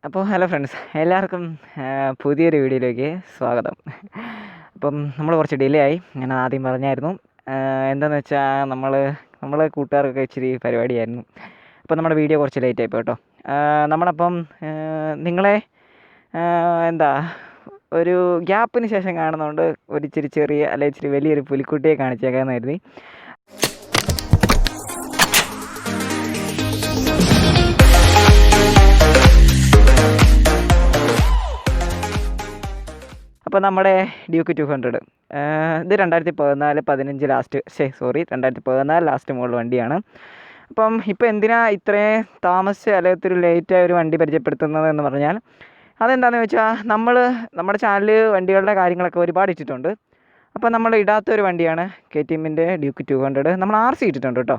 അപ്പോൾ hello friends, എല്ലാവർക്കും പുതിയൊരു വീഡിയോയിലേക്ക് സ്വാഗതം. അപ്പം നമ്മൾ കുറച്ച് ഡിലേ ആയി. ഞാൻ ആദ്യം പറഞ്ഞായിരുന്നു. എന്താണെന്ന് വെച്ചാൽ നമ്മൾ കൂട്ടുകാർക്കൊക്കെ ഇച്ചിരി പരിപാടിയായിരുന്നു. അപ്പോൾ നമ്മുടെ വീഡിയോ കുറച്ച് ലേറ്റ് ആയിപ്പോയി കേട്ടോ. നമ്മളപ്പം നിങ്ങളെ എന്താ ഒരു ഗ്യാപ്പിന് ശേഷം കാണുന്നതുകൊണ്ട് ഒരു ഇച്ചിരി ചെറിയ അല്ലെ ഇച്ചിരി വലിയൊരു പുലിക്കുട്ടിയെ കാണിച്ചേക്കാമെന്ന് കരുതി. അപ്പോൾ നമ്മുടെ ഡ്യൂക്ക് 200 ഇത് 2014-15 ലാസ്റ്റ് 2014 ലാസ്റ്റ് മോഡൽ വണ്ടിയാണ്. അപ്പം ഇപ്പോൾ എന്തിനാ ഇത്രയും താമസിച്ച് അല്ലെങ്കിൽ ഒത്തിരി ലേറ്റായ ഒരു വണ്ടി പരിചയപ്പെടുത്തുന്നത് എന്ന് പറഞ്ഞാൽ അതെന്താണെന്ന് വെച്ചാൽ നമ്മുടെ ചാനലിൽ വണ്ടികളുടെ കാര്യങ്ങളൊക്കെ ഒരുപാട് ഇട്ടിട്ടുണ്ട്. അപ്പോൾ നമ്മൾ ഇടാത്തൊരു വണ്ടിയാണ് KTMൻ്റെ ഡ്യൂക്ക് 200. നമ്മൾ RC ഇട്ടിട്ടുണ്ട് കേട്ടോ.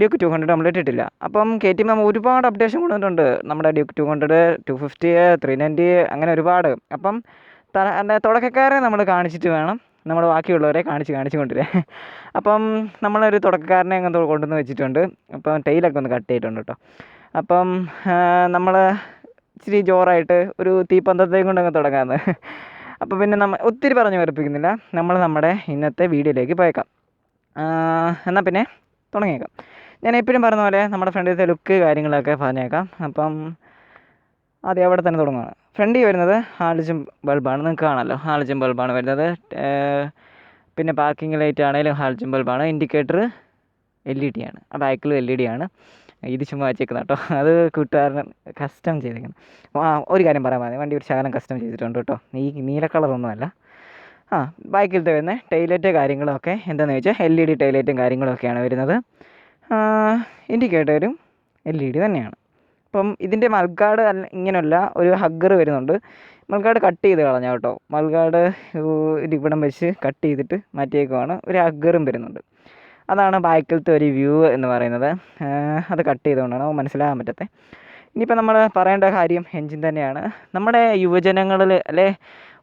ഡ്യൂക്ക് 200 നമ്മൾ ഇട്ടിട്ടില്ല. അപ്പം KTM നമ്മൾ ഒരുപാട് അപ്ഡേഷൻ കൊണ്ടുവന്നിട്ടുണ്ട്. നമ്മുടെ ഡ്യൂക്ക് 200, 250, 390 അങ്ങനെ ഒരുപാട്. അപ്പം തുടക്കക്കാരെ നമ്മൾ കാണിച്ചിട്ട് വേണം നമ്മൾ ബാക്കിയുള്ളവരെ കാണിച്ച് കൊണ്ടുവരാൻ. അപ്പം നമ്മളൊരു തുടക്കക്കാരനെ അങ്ങ് കൊണ്ടുവന്ന് വെച്ചിട്ടുണ്ട്. അപ്പം ടെയിലൊക്കെ ഒന്ന് കട്ട് ചെയ്തിട്ടുണ്ട് കേട്ടോ. അപ്പം നമ്മൾ ഇച്ചിരി ജോറായിട്ട് ഒരു തീപ്പന്തത്തെയും കൊണ്ടങ്ങ് തുടങ്ങാമെന്ന്. അപ്പോൾ പിന്നെ നമ്മൾ ഒത്തിരി പറഞ്ഞ് വെറുപ്പിക്കുന്നില്ല. നമ്മൾ നമ്മുടെ ഇന്നത്തെ വീഡിയോയിലേക്ക് പോയേക്കാം. എന്നാൽ പിന്നെ തുടങ്ങിയേക്കാം. ഞാൻ എപ്പോഴും പറഞ്ഞ പോലെ നമ്മുടെ ഫ്രണ്ടിലത്തെ ലുക്ക് കാര്യങ്ങളൊക്കെ പറഞ്ഞേക്കാം. അപ്പം ആദ്യം അവിടെ തന്നെ തുടങ്ങുകയാണ്. ഫ്രണ്ടിൽ വരുന്നത് ഹാലജൻ ബൾബാണ്. നിങ്ങൾക്ക് കാണാമല്ലോ, ഹാലജൻ ബൾബാണ് വരുന്നത്. പിന്നെ പാർക്കിംഗ് ലൈറ്റ് ആണെങ്കിലും ഹാലജൻ ബൾബാണ്. ഇൻഡിക്കേറ്റർ LED ആണ്. ആ ബാക്കിലും LED ആണ്. ഇത് ചുമ്മാ വെച്ചേക്കുന്നത് കേട്ടോ. അത് കൂട്ടുകാരന് കസ്റ്റം ചെയ്തേക്കുന്നത്. ഒരു കാര്യം പറയാൻ മതി, വണ്ടി ഒരു ശകലം കസ്റ്റം ചെയ്തിട്ടുണ്ട് കേട്ടോ. ഈ നീല കളറൊന്നുമല്ല. ബാക്കിലത്തെ വരുന്ന ടൈലറ്റ് കാര്യങ്ങളൊക്കെ എന്താണെന്ന് വെച്ചാൽ LED ടൈലറ്റും കാര്യങ്ങളൊക്കെയാണ് വരുന്നത്. ഇൻഡിക്കേറ്ററും LED തന്നെയാണ്. അപ്പം ഇതിൻ്റെ മൾഗാർഡ് ഇങ്ങനെയല്ല, ഒരു ഹഗ്ഗർ വരുന്നുണ്ട്. മൾഗാർഡ് കട്ട് ചെയ്ത് കളഞ്ഞ കേട്ടോ. മൾഗാർഡ് ഇവിടം വെച്ച് കട്ട് ചെയ്തിട്ട് മാറ്റിയേക്കുവാണ്. ഒരു ഹഗ്ഗറും വരുന്നുണ്ട്. അതാണ് ബാക്കിലത്തെ ഒരു വ്യൂ എന്ന് പറയുന്നത്. അത് കട്ട് ചെയ്തുകൊണ്ടാണ് മനസ്സിലാകാൻ പറ്റത്തെ. ഇനിയിപ്പോൾ നമ്മൾ പറയേണ്ട കാര്യം എൻജിൻ തന്നെയാണ്. നമ്മുടെ യുവജനങ്ങളിൽ അല്ലെ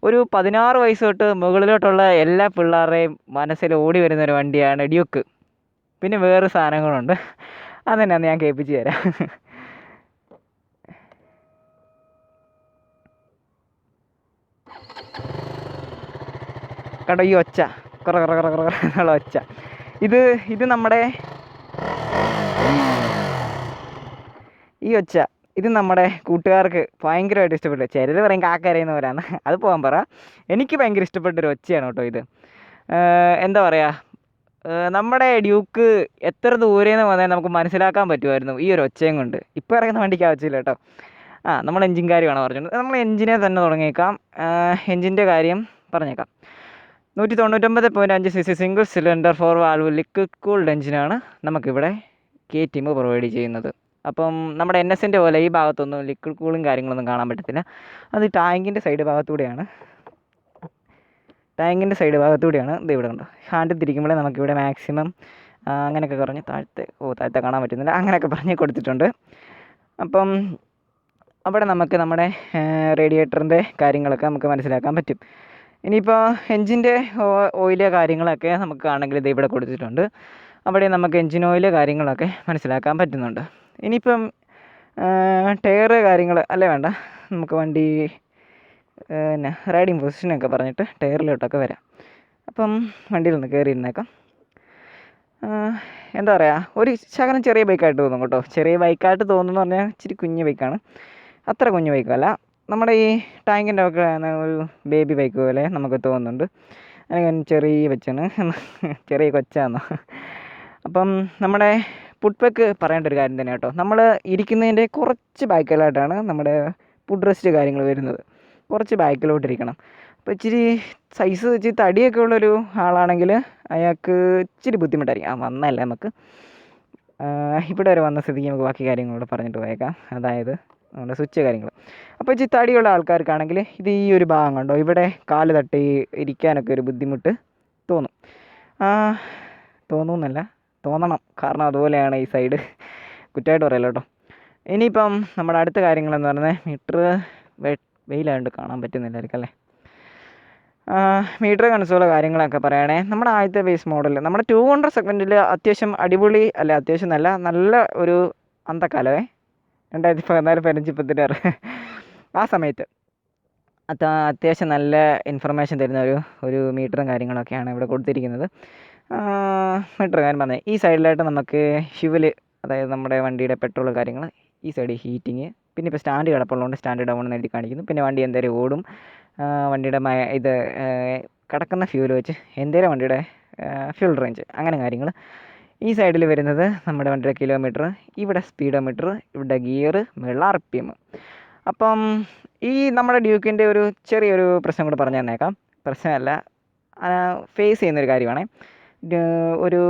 ഒരു 16 വയസ്സ് തൊട്ട് മുകളിലോട്ടുള്ള എല്ലാ പിള്ളേരുടെയും മനസ്സിൽ ഓടി വരുന്നൊരു വണ്ടിയാണ് ഡ്യൂക്ക്. പിന്നെ വേറെ സാധനങ്ങളുണ്ട്, അതെന്നാന്ന് ഞാൻ കേൾപ്പിച്ച് തരാം. കണ്ടോ ഈ ഒച്ച, എന്നുള്ള ഒച്ച. ഇത് നമ്മുടെ ഈ ഒച്ച ഇത് നമ്മുടെ കൂട്ടുകാർക്ക് ഭയങ്കരമായിട്ട് ഇഷ്ടപ്പെട്ടു. ചിലർ പറയും കാക്കരയെന്ന് പറയാന്ന്, അത് പോകാൻ പറ. എനിക്ക് ഭയങ്കര ഇഷ്ടപ്പെട്ടൊരു ഒച്ചയാണ് കേട്ടോ ഇത്. എന്താ പറയുക, നമ്മുടെ ഡ്യൂക്ക് എത്ര ദൂരേന്ന് വന്നാൽ നമുക്ക് മനസ്സിലാക്കാൻ പറ്റുമായിരുന്നു ഈ ഒരു ഒച്ചയും കൊണ്ട്. ഇപ്പോൾ ഇറങ്ങുന്ന വണ്ടിക്ക് ആവശ്യമില്ല കേട്ടോ. നമ്മൾ എൻജിൻ കാര്യമാണ് പറഞ്ഞത്. നമ്മൾ എൻജിനെ തന്നെ തുടങ്ങിയേക്കാം. എൻജിൻ്റെ കാര്യം പറഞ്ഞേക്കാം. 199.5 cc single cylinder 4 valve liquid cooled എൻജിനാണ് നമുക്കിവിടെ KTM പ്രൊവൈഡ് ചെയ്യുന്നത്. അപ്പം നമ്മുടെ NSൻ്റെ പോലെ ഈ ഭാഗത്തൊന്നും ലിക്വിഡ് കൂളിങ് കാര്യങ്ങളൊന്നും കാണാൻ പറ്റത്തില്ല. അത് ടാങ്കിൻ്റെ സൈഡ് ഭാഗത്തൂടെയാണ്. ഇത് ഇവിടെ ഉണ്ട്. ഹാൻഡിൽ തിരിക്കുമ്പോഴേ നമുക്കിവിടെ മാക്സിമം അങ്ങനെയൊക്കെ പറഞ്ഞ് താഴത്തെ കാണാൻ പറ്റുന്നില്ല, അങ്ങനെയൊക്കെ പറഞ്ഞ് കൊടുത്തിട്ടുണ്ട്. അപ്പം അവിടെ നമുക്ക് നമ്മുടെ റേഡിയേറ്ററിൻ്റെ കാര്യങ്ങളൊക്കെ നമുക്ക് മനസ്സിലാക്കാൻ പറ്റും. ഇനിയിപ്പോൾ എൻജിൻ്റെ ഓയില് കാര്യങ്ങളൊക്കെ നമുക്ക് ആണെങ്കിൽ ഇത് ഇവിടെ കൊടുത്തിട്ടുണ്ട്. അവിടെ നമുക്ക് എൻജിൻ ഓയില് കാര്യങ്ങളൊക്കെ മനസ്സിലാക്കാൻ പറ്റുന്നുണ്ട്. ഇനിയിപ്പം ടയറ് കാര്യങ്ങൾ അല്ലേ വേണ്ട, നമുക്ക് വണ്ടി പിന്നെ റൈഡിങ് പൊസിഷനൊക്കെ പറഞ്ഞിട്ട് ടയറിലോട്ടൊക്കെ വരാം. അപ്പം വണ്ടിയിലൊന്ന് കയറിയിരുന്നേക്കാം. എന്താ പറയുക, ഒരു ശകലം ചെറിയ ബൈക്കായിട്ട് തോന്നും കേട്ടോ. ചെറിയ ബൈക്കായിട്ട് തോന്നുന്നു പറഞ്ഞാൽ ഇച്ചിരി കുഞ്ഞു ബൈക്കാണ്. അത്ര കുഞ്ഞു ബൈക്കല്ല. നമ്മുടെ ഈ ടാങ്കിൻ്റെ ഒക്കെ ഒരു ബേബി ബൈക്ക് പോലെ നമുക്ക് തോന്നുന്നുണ്ട്. അല്ലെങ്കിൽ ചെറിയ കൊച്ചാന്നോ. അപ്പം നമ്മുടെ പുഡ് പറയേണ്ട ഒരു കാര്യം തന്നെ കേട്ടോ. നമ്മൾ ഇരിക്കുന്നതിൻ്റെ കുറച്ച് ബാക്കിലായിട്ടാണ് നമ്മുടെ പുഡ് റെസ്റ്റ് കാര്യങ്ങൾ വരുന്നത്. കുറച്ച് ബാക്കിലോട്ടിരിക്കണം. അപ്പോൾ ഇച്ചിരി സൈസ് ഇച്ചിരി തടിയൊക്കെ ഉള്ളൊരു ആളാണെങ്കിൽ അയാൾക്ക് ഇച്ചിരി ബുദ്ധിമുട്ടായിരിക്കും. വന്നല്ലേ നമുക്ക് ഇവിടെ വരെ വന്ന സ്ഥിതിക്ക് നമുക്ക് ബാക്കി കാര്യങ്ങളൂടെ പറഞ്ഞിട്ട് പോയേക്കാം. അതായത് നമ്മുടെ സ്വിച്ച് കാര്യങ്ങൾ. അപ്പോൾ ഇച്ചിരി തടിയുള്ള ആൾക്കാർക്കാണെങ്കിൽ ഇത് ഈ ഒരു ഭാഗം കണ്ടോ, ഇവിടെ കാല് തട്ടി ഇരിക്കാനൊക്കെ ഒരു ബുദ്ധിമുട്ട് തോന്നണം. കാരണം അതുപോലെയാണ് ഈ സൈഡ്. കുറ്റമായിട്ട് പറയല്ലോ കേട്ടോ. ഇനിയിപ്പം നമ്മുടെ അടുത്ത കാര്യങ്ങളെന്ന് പറഞ്ഞാൽ മീറ്റർ വെയിലായതുകൊണ്ട് കാണാൻ പറ്റുന്നില്ലായിരിക്കും അല്ലേ. മീറ്റർ കൺസോൾ കാര്യങ്ങളൊക്കെ പറയുകയാണെ, നമ്മുടെ ആദ്യത്തെ ബേസ് മോഡൽ നമ്മുടെ 200 സെഗ്മെൻറ്റിൽ അത്യാവശ്യം അടിപൊളി നല്ല ഒരു അന്തക്കാലമേ 2014-15 ആ സമയത്ത് അത്യാവശ്യം നല്ല ഇൻഫർമേഷൻ തരുന്ന ഒരു മീറ്ററും കാര്യങ്ങളൊക്കെയാണ് ഇവിടെ കൊടുത്തിരിക്കുന്നത്. മീറ്റർ കാര്യം പറഞ്ഞത് ഈ സൈഡിലായിട്ട് നമുക്ക് ഫ്യുവൽ, അതായത് നമ്മുടെ വണ്ടിയുടെ പെട്രോൾ കാര്യങ്ങൾ, ഈ സൈഡ് ഹീറ്റിങ്, പിന്നെ ഇപ്പോൾ സ്റ്റാൻഡ് കിടപ്പുള്ളതുകൊണ്ട് സ്റ്റാൻഡ് ഡൗൺ എന്ന് എഴുതി കാണിക്കുന്നു. പിന്നെ വണ്ടി എന്തേലും ഓടും, വണ്ടിയുടെ ഇത് കിടക്കുന്ന ഫ്യൂൽ വെച്ച് എന്തേലും വണ്ടിയുടെ ഫ്യൂൽ റേഞ്ച്, അങ്ങനെ കാര്യങ്ങൾ. ഈ സൈഡിൽ വരുന്നത് നമ്മുടെ വണ്ടിയുടെ കിലോമീറ്റർ, ഇവിടെ സ്പീഡോമീറ്റർ, ഇവിടെ ഗിയർ, മുകളിൽ RPM. അപ്പം ഈ നമ്മുടെ ഡ്യൂക്കിൻ്റെ ഒരു ചെറിയൊരു പ്രശ്നം കൂടെ പറഞ്ഞു തന്നേക്കാം. പ്രശ്നമല്ല, ഫേസ് ചെയ്യുന്നൊരു കാര്യമാണ്. ഒരു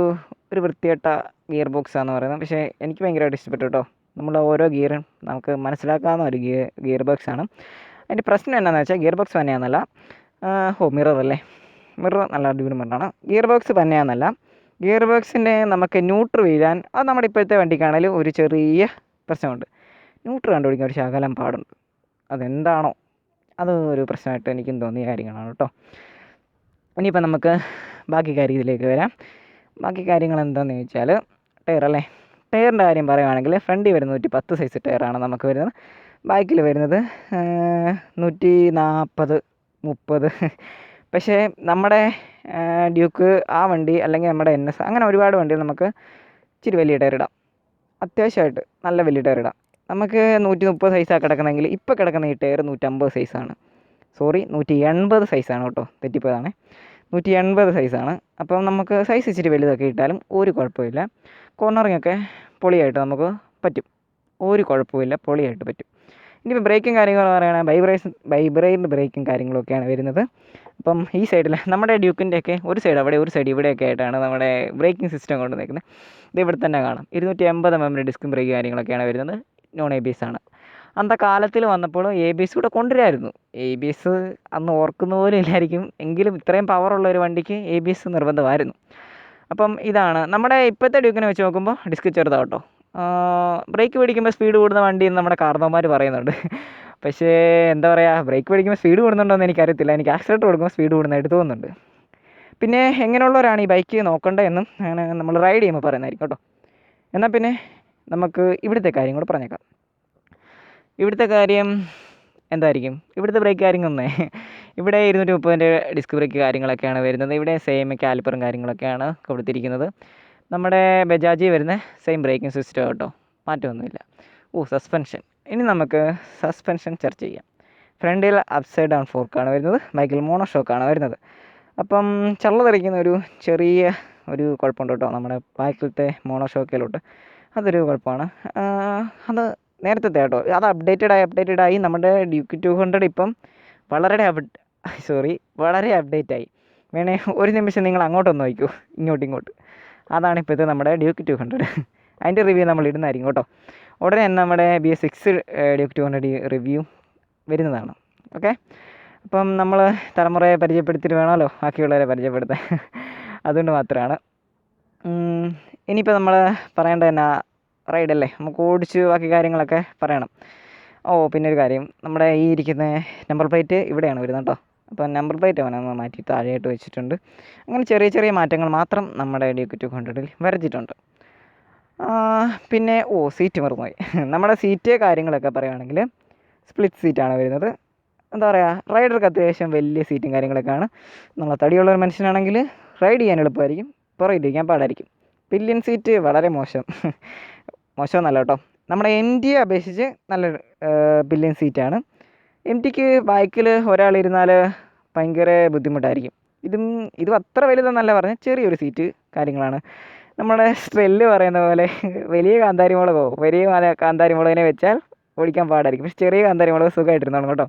വൃത്തികെട്ട ഗിയർ ബോക്സാണെന്ന് പറയുന്നത്. പക്ഷേ എനിക്ക് ഭയങ്കരമായിട്ട് ഇഷ്ടപ്പെട്ടു കേട്ടോ. നമ്മൾ ഓരോ ഗിയറും നമുക്ക് മനസ്സിലാക്കാവുന്ന ഒരു ഗിയർ ബോക്സാണ്. അതിൻ്റെ പ്രശ്നം എന്താണെന്ന് വെച്ചാൽ ഗിയർ ബോക്സ് തന്നെയാണെന്നല്ല, മിറർ അല്ലേ, മിറർ നല്ല അടിപൊളി മിററാണ്. ഗിയർ ബോക്സ് തന്നെയാണെന്നല്ല, ഗിയർ ബോക്സിൻ്റെ നമുക്ക് ന്യൂട്രൽ വീഴാൻ, അത് നമ്മുടെ ഇപ്പോഴത്തെ വണ്ടിക്കാണെങ്കിലും ഒരു ചെറിയ പ്രശ്നമുണ്ട്. ന്യൂട്രൽ കണ്ടുപിടിക്കാൻ ഒരു ശകലം പാടുണ്ട്. അതെന്താണോ അത് ഒരു പ്രശ്നമായിട്ട് എനിക്കും തോന്നിയ കാര്യങ്ങളാണ് കേട്ടോ. ഇനിയിപ്പോൾ നമുക്ക് ബാക്കി കാര്യത്തിലേക്ക് വരാം. ബാക്കി കാര്യങ്ങൾ എന്താണെന്ന് ചോദിച്ചാൽ ടയർ അല്ലേ. ടയറിൻ്റെ കാര്യം പറയുകയാണെങ്കിൽ ഫ്രണ്ടിൽ വരുന്നത് 110 സൈസ് ടയറാണ് നമുക്ക് വരുന്നത്. ബാക്കിൽ വരുന്നത് 140, 30. പക്ഷേ നമ്മുടെ ഡ്യൂക്ക് ആ വണ്ടി, അല്ലെങ്കിൽ നമ്മുടെ NS, അങ്ങനെ ഒരുപാട് വണ്ടികൾ നമുക്ക് ഇച്ചിരി വലിയ ടയർ ഇടാം. അത്യാവശ്യമായിട്ട് നല്ല വലിയ ടയർ ഇടാം. നമുക്ക് 130 സൈസാണ് കിടക്കുന്നതെങ്കിൽ ഇപ്പോൾ കിടക്കുന്ന ഈ ടയർ 150 സൈസാണ്. 180 സൈസാണ് കേട്ടോ, തെറ്റിപ്പോയതാണ്. 180 സൈസാണ്. അപ്പം നമുക്ക് സൈസ് ഇച്ചിരി വലുതൊക്കെ ഇട്ടാലും ഒരു കുഴപ്പമില്ല. കോർണറിങ്ങൊക്കെ പൊളിയായിട്ട് നമുക്ക് പറ്റും, ഒരു കുഴപ്പമില്ല, പൊളിയായിട്ട് പറ്റും. ഇനിയിപ്പോൾ ബ്രേക്കും കാര്യങ്ങൾ പറയുകയാണെങ്കിൽ വൈബ്രേറ്റ് ബ്രേക്കും കാര്യങ്ങളൊക്കെയാണ് വരുന്നത്. അപ്പം ഈ സൈഡിൽ നമ്മുടെ ഡ്യൂക്കിൻ്റെയൊക്കെ ഒരു സൈഡ് അവിടെ, ഒരു സൈഡ് ഇവിടെയൊക്കെ ആയിട്ടാണ് നമ്മുടെ ബ്രേക്കിംഗ് സിസ്റ്റം കൊണ്ട് നിൽക്കുന്നത്. ഇത് ഇവിടെ തന്നെ കാണാം. 280 mm ഡിസ്കും ബ്രേക്ക് കാര്യങ്ങളൊക്കെയാണ് വരുന്നത്. നോൺ ABS ആണ്. അന്നത്തെ കാലത്തിൽ വന്നപ്പോൾ ABS കൂടെ കൊണ്ടുവരായിരുന്നു. ABS അന്ന് ഓർക്കുന്ന പോലും ഇല്ലായിരിക്കും, എങ്കിലും ഇത്രയും പവറുള്ള ഒരു വണ്ടിക്ക് ABS നിർബന്ധമായിരുന്നു. അപ്പം ഇതാണ് നമ്മുടെ ഇപ്പോഴത്തെ ഡ്യൂക്കിനെ വെച്ച് നോക്കുമ്പോൾ ഡിസ്ക് ചെറുതാട്ടോ. ബ്രേക്ക് പിടിക്കുമ്പോൾ സ്പീഡ് കൂടുന്ന വണ്ടി എന്ന് നമ്മുടെ കാർന്നോന്മാർ പറയുന്നുണ്ട്. പക്ഷേ എന്താ പറയുക, ബ്രേക്ക് പിടിക്കുമ്പോൾ സ്പീഡ് കൂടുന്നുണ്ടോ എന്ന് എനിക്കറിയത്തില്ല. എനിക്ക് ആക്സിലേറ്റർ കൊടുക്കുമ്പോൾ സ്പീഡ് കൂടുന്നതായിട്ട് തോന്നുന്നുണ്ട്. പിന്നെ എങ്ങനെയുള്ളവരാണ് ഈ ബൈക്ക് നോക്കേണ്ടതെന്നും അങ്ങനെ നമ്മൾ റൈഡ് ചെയ്യുമ്പോൾ പറയുന്നതായിരിക്കും കേട്ടോ. എന്നാൽ പിന്നെ നമുക്ക് ഇവിടുത്തെ കാര്യം കൂടെ പറഞ്ഞേക്കാം. ഇവിടുത്തെ കാര്യം എന്തായിരിക്കും, ഇവിടുത്തെ ബ്രേക്ക് കാര്യങ്ങളൊന്നേ, ഇവിടെ 230 ഡിസ്ക് ബ്രേക്ക് കാര്യങ്ങളൊക്കെയാണ് വരുന്നത്. ഇവിടെ സെയിം കാലിപ്പറും കാര്യങ്ങളൊക്കെയാണ് കൊടുത്തിരിക്കുന്നത്. നമ്മുടെ ബജാജിൽ വരുന്ന സെയിം ബ്രേക്കിംഗ് സിസ്റ്റം കേട്ടോ, മാറ്റമൊന്നുമില്ല. സസ്പെൻഷൻ. ഇനി നമുക്ക് സസ്പെൻഷൻ ചർച്ച ചെയ്യാം. ഫ്രണ്ടിൽ അപ്സൈഡ് ഡൗൺ ഫോർക്കാണ് വരുന്നത്, ബാക്കിൽ മോണോ ഷോക്കാണ് വരുന്നത്. അപ്പം ചള്ള തെറിക്കുന്ന ചെറിയ ഒരു കുഴപ്പമുണ്ട് കേട്ടോ നമ്മുടെ ബാക്കിലത്തെ മോണോ ഷോക്കിലോട്ട്. അതൊരു കുഴപ്പമാണ്. അത് നേരത്തെ കേട്ടോ, അത് അപ്ഡേറ്റഡായി നമ്മുടെ ഡ്യൂക്ക് 200 ഇപ്പം വളരെ അപ്ഡേറ്റായി. വേണേ ഒരു നിമിഷം നിങ്ങൾ അങ്ങോട്ടൊന്ന് നോക്കൂ, ഇങ്ങോട്ട്. അതാണ് ഇപ്പോഴത്തെ നമ്മുടെ ഡ്യൂക്ക് 200. അതിൻ്റെ റിവ്യൂ നമ്മൾ ഇടുന്നതായിരിക്കും കേട്ടോ. ഉടനെ തന്നെ നമ്മുടെ BS6 ഡ്യൂക്ക് 200 റിവ്യൂ വരുന്നതാണ്. ഓക്കെ, അപ്പം നമ്മൾ തലമുറയെ പരിചയപ്പെടുത്തിയിട്ട് വേണമല്ലോ ബാക്കിയുള്ളവരെ പരിചയപ്പെടുത്താൻ. അതുകൊണ്ട് മാത്രമാണ്. ഇനിയിപ്പോൾ നമ്മൾ പറയേണ്ടത് തന്നെ റൈഡല്ലേ, നമുക്ക് ഓടിച്ച് ബാക്കി കാര്യങ്ങളൊക്കെ പറയണം. പിന്നെ ഒരു കാര്യം, നമ്മുടെ ഈ ഇരിക്കുന്ന നമ്പർ പ്ലേറ്റ് ഇവിടെയാണ് വരുന്നത് കേട്ടോ. അപ്പോൾ നമ്പർ പ്ലേറ്റ് അവനൊന്ന് മാറ്റി താഴെയായിട്ട് വെച്ചിട്ടുണ്ട്. അങ്ങനെ ചെറിയ ചെറിയ മാറ്റങ്ങൾ മാത്രം നമ്മുടെ ഡ്യൂക്ക് 200 വരച്ചിട്ടുണ്ട്. പിന്നെ സീറ്റ് മറന്നുപോയി. നമ്മുടെ സീറ്റ് കാര്യങ്ങളൊക്കെ പറയുകയാണെങ്കിൽ സ്പ്ലിറ്റ് സീറ്റാണ് വരുന്നത്. എന്താ പറയുക, റൈഡർക്ക് അത്യാവശ്യം വലിയ സീറ്റും കാര്യങ്ങളൊക്കെയാണ്. നമ്മൾ തടിയുള്ളൊരു മനുഷ്യനാണെങ്കിൽ റൈഡ് ചെയ്യാൻ എളുപ്പമായിരിക്കും, പുറകിലിരിക്കാൻ പാടായിരിക്കും. പില്ലിയൻ സീറ്റ് വളരെ മോശമെന്നല്ല കേട്ടോ, നമ്മുടെ MTയെ അപേക്ഷിച്ച് നല്ലൊരു പില്ലിയൻ സീറ്റാണ്. MTക്ക് ബാക്കിൽ ഒരാളിരുന്നാൽ ഭയങ്കര ബുദ്ധിമുട്ടായിരിക്കും. ഇതും അത്ര വലുതെന്നല്ല പറഞ്ഞാൽ ചെറിയൊരു സീറ്റ് കാര്യങ്ങളാണ്. നമ്മുടെ സ്ട്രെല്ല് പറയുന്ന പോലെ വലിയ കാന്താരി മുളകിനെ വെച്ചാൽ ഓടിക്കാൻ പാടായിരിക്കും. പക്ഷെ ചെറിയ കാന്താരി മുളക് സുഖമായിട്ടിരുന്നോളും കേട്ടോ.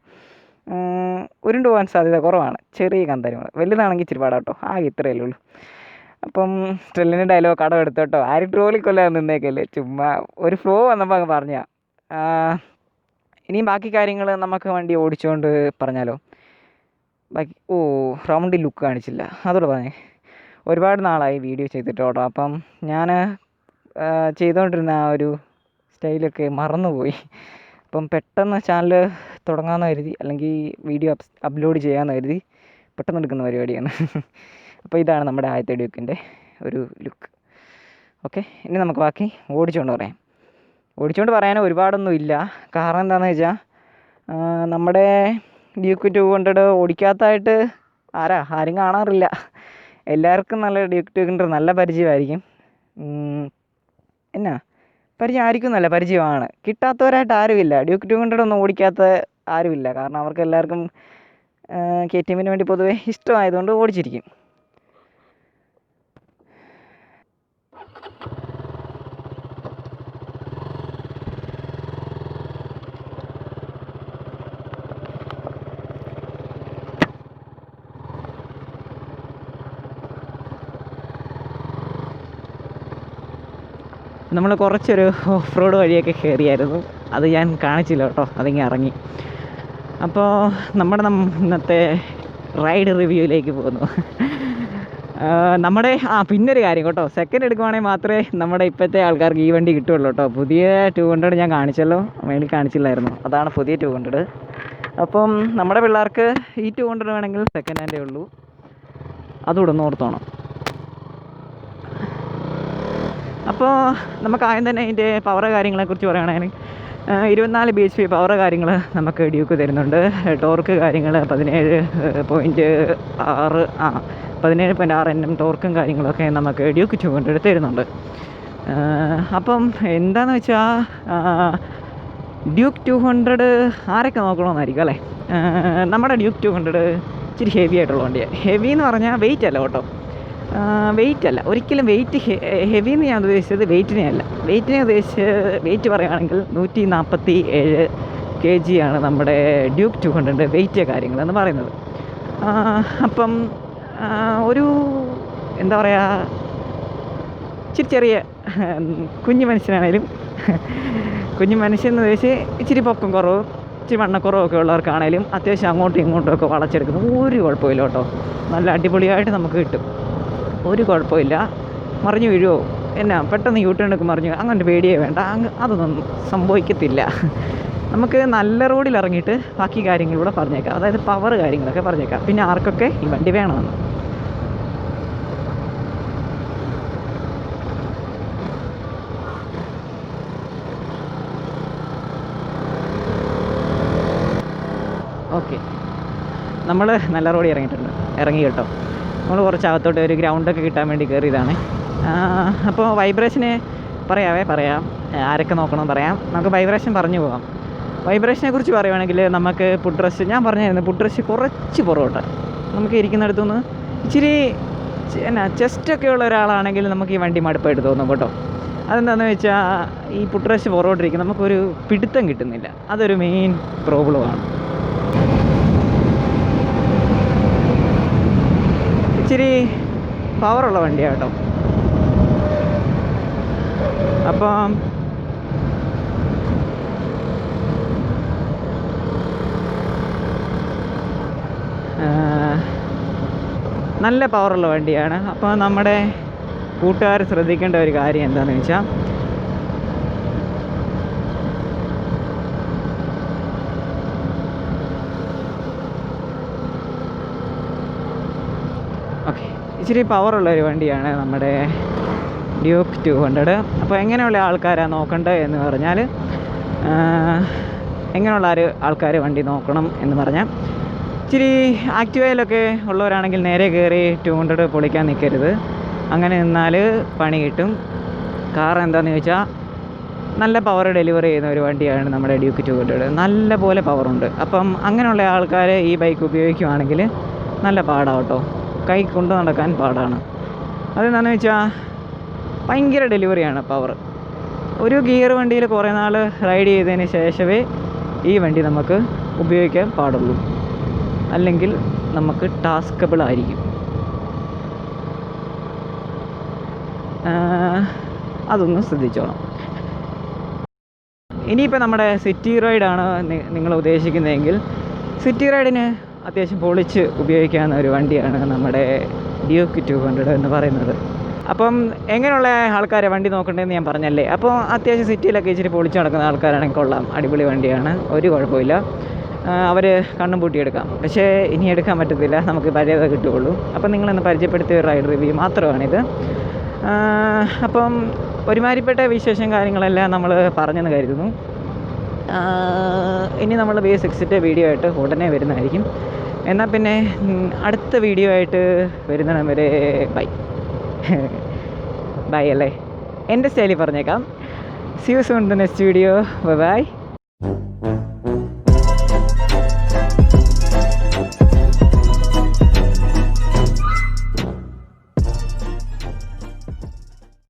ഉരുണ്ടു പോകാൻ സാധ്യത കുറവാണ് ചെറിയ കാന്താരി മുളക്. വലുതാണെങ്കിൽ ഇച്ചിരി പാടാം കേട്ടോ. ഇത്രയല്ലേ ഉള്ളൂ. അപ്പം സ്ട്രെല്ലിൻ്റെ ഡയലോഗ് കടം എടുത്തോട്ടോ, ആരും ട്രോളിക്കൊല്ലാതെ നിന്നേക്കല്ലേ, ചുമ്മാ ഒരു ഫ്ലോ വന്നപ്പോൾ അങ്ങ് പറഞ്ഞാ. ഇനിയും ബാക്കി കാര്യങ്ങൾ നമുക്ക് വണ്ടി ഓടിച്ചുകൊണ്ട് പറഞ്ഞാലോ. ബാക്കി റൗണ്ടിൽ ലുക്ക് കാണിച്ചില്ല, അതോടെ പറഞ്ഞേ. ഒരുപാട് നാളായി വീഡിയോ ചെയ്തിട്ട് കേട്ടോ. അപ്പം ഞാൻ ചെയ്തുകൊണ്ടിരുന്ന ആ ഒരു സ്റ്റൈലൊക്കെ മറന്നുപോയി. അപ്പം പെട്ടെന്ന് ചാനൽ തുടങ്ങാമെന്ന് കരുതി, അല്ലെങ്കിൽ വീഡിയോ അപ്ലോഡ് ചെയ്യാമെന്ന് കരുതി പെട്ടെന്ന് എടുക്കുന്ന പരിപാടിയാണ്. അപ്പോൾ ഇതാണ് നമ്മുടെ ആദ്യത്തെ ഡ്യൂക്കിൻ്റെ ഒരു ലുക്ക്. ഓക്കെ, ഇനി നമുക്ക് ബാക്കി ഓടിച്ചുകൊണ്ട് പറയാം. ഓടിച്ചുകൊണ്ട് പറയാൻ ഒരുപാടൊന്നും ഇല്ല. കാരണം എന്താണെന്ന് വെച്ചാൽ നമ്മുടെ ഡ്യൂക്ക് 200 ഓടിക്കാത്തതായിട്ട് ആരും കാണാറില്ല. എല്ലാവർക്കും നല്ല ഡ്യൂക്ക് 200 നല്ല പരിചയമായിരിക്കും. എന്നാ പരിചയം ആയിരിക്കും, നല്ല പരിചയമാണ്. കിട്ടാത്തവരായിട്ട് ആരുമില്ല. ഡ്യൂക്ക് 200 ഒന്നും ഓടിക്കാത്ത ആരുമില്ല. കാരണം അവർക്ക് എല്ലാവർക്കും KTMന് വേണ്ടി പൊതുവെ ഇഷ്ടമായതുകൊണ്ട് ഓടിച്ചിരിക്കും. നമ്മൾ കുറച്ചൊരു ഓഫ് റോഡ് വഴിയൊക്കെ കയറിയായിരുന്നു. അത് ഞാൻ കാണിച്ചില്ല കേട്ടോ, അതിങ്ങനെ ഇറങ്ങി. അപ്പോൾ നമ്മുടെ ഇന്നത്തെ റൈഡ് റിവ്യൂയിലേക്ക് പോകുന്നു. നമ്മുടെ പിന്നൊരു കാര്യം കേട്ടോ, സെക്കൻഡ് എടുക്കുവാണെങ്കിൽ മാത്രമേ നമ്മുടെ ഇപ്പോഴത്തെ ആൾക്കാർക്ക് ഈ വണ്ടി കിട്ടുള്ളൂ കേട്ടോ. പുതിയ 200 ഞാൻ കാണിച്ചല്ലോ, മേളിൽ കാണിച്ചില്ലായിരുന്നു. അതാണ് പുതിയ 200. അപ്പം നമ്മുടെ പിള്ളേർക്ക് ഈ 200 വേണമെങ്കിൽ സെക്കൻഡ് ഹാൻഡേ ഉള്ളൂ. അതുകൂടെ ഒന്ന് ഓർത്തോണം. അപ്പോൾ നമുക്ക് ആദ്യം തന്നെ അതിൻ്റെ പവർ കാര്യങ്ങളെക്കുറിച്ച് പറയുകയാണെങ്കിൽ 24 BHP പവർ കാര്യങ്ങൾ നമുക്ക് ഡ്യൂക്ക് തരുന്നുണ്ട്. ടോർക്ക് കാര്യങ്ങൾ 17.6 Nm ടോർക്കും കാര്യങ്ങളൊക്കെ നമുക്ക് ഡ്യൂക്ക് 200 തരുന്നുണ്ട്. അപ്പം എന്താണെന്ന് വെച്ചാൽ ഡ്യൂക്ക് 200 ആരൊക്കെ നോക്കണമെന്നായിരിക്കും അല്ലേ. നമ്മുടെ ഡ്യൂക്ക് 200 ഇച്ചിരി ഹെവി ആയിട്ടുള്ള വണ്ടിയാണ്. ഹെവി എന്ന് പറഞ്ഞാൽ വെയിറ്റ് അല്ല കേട്ടോ, വെയിറ്റ് അല്ല ഒരിക്കലും. വെയിറ്റ് ഹെവി എന്ന് ഞാൻ ഉദ്ദേശിച്ചത് വെയിറ്റിനെ അല്ല. വെയിറ്റിനെ വെയിറ്റ് പറയുകയാണെങ്കിൽ 147 kg ആണ് നമ്മുടെ ഡ്യൂക്ക് 200 വെയിറ്റ് കാര്യങ്ങളെന്ന് പറയുന്നത്. അപ്പം ഒരു എന്താ പറയുക, ഇച്ചിരി ചെറിയ കുഞ്ഞു മനുഷ്യനാണേലും, കുഞ്ഞു മനുഷ്യൻ എന്ന് വെച്ച് ഇച്ചിരി പൊക്കം കുറവും ഇച്ചിരി വണ്ണക്കുറവൊക്കെ ഉള്ളവർക്കാണേലും അത്യാവശ്യം അങ്ങോട്ടും ഇങ്ങോട്ടും ഒക്കെ വളച്ചെടുക്കുന്നു. ഒരു കുഴപ്പമില്ല കേട്ടോ, നല്ല അടിപൊളിയായിട്ട് നമുക്ക് കിട്ടും. ഒരു കുഴപ്പമില്ല. മറിഞ്ഞു വീഴുമോ എന്നാ പെട്ടെന്ന് യൂട്ടേണൊക്കെ മറിഞ്ഞു അങ്ങനത്തെ പേടിയേ വേണ്ട. അതൊന്നും സംഭവിക്കത്തില്ല. നമുക്ക് നല്ല റോഡിൽ ഇറങ്ങിയിട്ട് ബാക്കി കാര്യങ്ങളിലൂടെ പറഞ്ഞേക്കാം, അതായത് പവർ കാര്യങ്ങളൊക്കെ പറഞ്ഞേക്കാം, പിന്നെ ആർക്കൊക്കെ ഈ വണ്ടി വേണമെന്ന്. ഓക്കെ, നമ്മൾ നല്ല റോഡിൽ ഇറങ്ങി കേട്ടോ. നമ്മൾ കുറച്ച് അകത്തോട്ട് ഒരു ഗ്രൗണ്ടൊക്കെ കിട്ടാൻ വേണ്ടി കയറിയതാണ്. അപ്പോൾ വൈബ്രേഷന് പറയാം, ആരൊക്കെ നോക്കണം പറയാം. നമുക്ക് വൈബ്രേഷൻ പറഞ്ഞു പോകാം. വൈബ്രേഷനെ കുറിച്ച് പറയുവാണെങ്കിൽ നമുക്ക് പുട്രസ്, ഞാൻ പറഞ്ഞായിരുന്നു പുട്രസ് കുറച്ച് പുറകോട്ട് നമുക്ക് ഇരിക്കുന്നിടത്തുനിന്ന് ഇച്ചിരി ചെസ്റ്റൊക്കെ ഉള്ള ഒരാളാണെങ്കിൽ നമുക്ക് ഈ വണ്ടി മടുപ്പായിട്ട് തോന്നും കേട്ടോ. അതെന്താണെന്ന് വെച്ചാൽ ഈ പുട്രസ് പുറകോട്ടിരിക്കും, നമുക്കൊരു പിടുത്തം കിട്ടുന്നില്ല. അതൊരു മെയിൻ പ്രോബ്ലമാണ്. ഇച്ചിരി പവറുള്ള വണ്ടിയാണ് കേട്ടോ. അപ്പം നല്ല പവറുള്ള വണ്ടിയാണ്. അപ്പോൾ നമ്മുടെ കൂട്ടുകാർ ശ്രദ്ധിക്കേണ്ട ഒരു കാര്യം എന്താണെന്ന് വെച്ചാൽ ഓക്കെ, ഇച്ചിരി പവറുള്ളൊരു വണ്ടിയാണ് നമ്മുടെ ഡ്യൂക്ക് 200. അപ്പോൾ എങ്ങനെയുള്ള ആൾക്കാരാണ് നോക്കേണ്ടത് എന്ന് പറഞ്ഞാൽ, എങ്ങനെയുള്ള ആൾക്കാർ വണ്ടി നോക്കണം എന്ന് പറഞ്ഞാൽ, ഇച്ചിരി ആക്റ്റീവയിലൊക്കെ ഉള്ളവരാണെങ്കിൽ നേരെ കയറി 200 പൊളിക്കാൻ നിൽക്കരുത്. അങ്ങനെ നിന്നാൽ പണി കിട്ടും. കാരണം എന്താണെന്ന് ചോദിച്ചാൽ നല്ല പവർ ഡെലിവറി ചെയ്യുന്ന ഒരു വണ്ടിയാണ് നമ്മുടെ ഡ്യൂക്ക് 200. നല്ല പോലെ പവറുണ്ട്. അപ്പം അങ്ങനെയുള്ള ആൾക്കാർ ഈ ബൈക്ക് ഉപയോഗിക്കുകയാണെങ്കിൽ നല്ല പാടാണ് കേട്ടോ, കൈ കൊണ്ട് നടക്കാൻ പാടാണ്. അതെന്താണെന്ന് വെച്ചാൽ ഭയങ്കര ഡെലിവറിയാണ് പവർ. ഒരു ഗിയർ വണ്ടിയിൽ കുറേ നാൾ റൈഡ് ചെയ്തതിന് ശേഷമേ ഈ വണ്ടി നമുക്ക് ഉപയോഗിക്കാൻ പാടുള്ളൂ, അല്ലെങ്കിൽ നമുക്ക് ടാസ്കബിൾ ആയിരിക്കും. അതൊന്ന് ശ്രദ്ധിച്ചോണം. ഇനിയിപ്പോൾ നമ്മുടെ സിറ്റി റൈഡാണ് നിങ്ങൾ ഉദ്ദേശിക്കുന്നതെങ്കിൽ, സിറ്റി റൈഡിന് അത്യാവശ്യം പൊളിച്ച് ഉപയോഗിക്കാവുന്ന ഒരു വണ്ടിയാണ് നമ്മുടെ ഡ്യൂക്ക് 200 എന്ന് പറയുന്നത്. അപ്പം എങ്ങനെയുള്ള ആൾക്കാരെ വണ്ടി നോക്കണ്ടതെന്ന് ഞാൻ പറഞ്ഞല്ലേ. അപ്പോൾ അത്യാവശ്യം സിറ്റിയിലൊക്കെ ഇച്ചിരി പൊളിച്ച് നടക്കുന്ന ആൾക്കാരാണെങ്കിൽ കൊള്ളാം, അടിപൊളി വണ്ടിയാണ്, ഒരു കുഴപ്പമില്ല. അവർ കണ്ണും പൂട്ടിയെടുക്കാം. പക്ഷേ ഇനി എടുക്കാൻ പറ്റത്തില്ല, നമുക്ക് പഴയതേ കിട്ടുകയുള്ളൂ. അപ്പം നിങ്ങളൊന്ന് പരിചയപ്പെടുത്തിയ ഒരു റൈഡ് റിവ്യൂ മാത്രമാണിത്. അപ്പം ഒരുമാതിരിപ്പെട്ട വിശേഷം കാര്യങ്ങളെല്ലാം നമ്മൾ പറഞ്ഞെന്ന് കരുതുന്നു. ഇനി നമ്മൾ V6ൻ്റെ വീഡിയോ ആയിട്ട് ഉടനെ വരുന്നതായിരിക്കും. എന്നാൽ പിന്നെ അടുത്ത വീഡിയോ ആയിട്ട് വരുന്നിടം വരെ ബൈ. ബൈ അല്ലേ, എൻ്റെ സ്റ്റൈലിൽ പറഞ്ഞേക്കാം. See you soon in the next video. Bye bye.